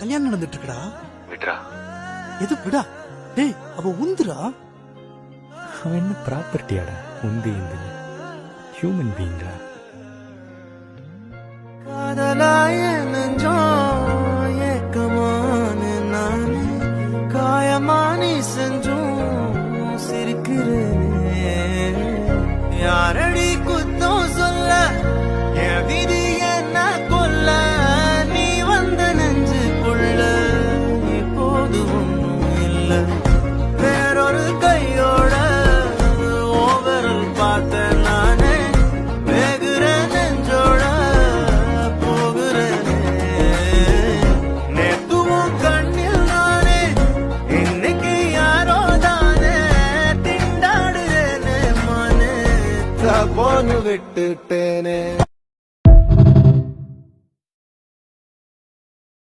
கல்யாணம் நடந்துட்டு இருக்கடா. விட்ரா. எது விடா? டேய் அவ உந்துரா. அவன் என்ன ப்ராப்பர்ட்டியாடா உந்து இந்த ஹியூமன் பீயிங்டா. காதலாய நெஞ்சோ ஏக்கமான நானே காயமானி செஞ்சும் சிரிக்கிறேனே. யாரடி குத்தம் சொல்ல என் விதி என்ன கொல்ல நீ வந்த நெஞ்சுக்குள்ள இப்போது ஒன்றும் இல்ல. வேறொரு கையோட ஓவரல் பார்த்த நானே வேகுற நெஞ்சோட போகிறேனே. நேத்துவும் கண்ணில் நானே இன்னைக்கு யாரோ தானே திண்டாடுறேனே மானே. போன்னு விட்டுட்டேனே.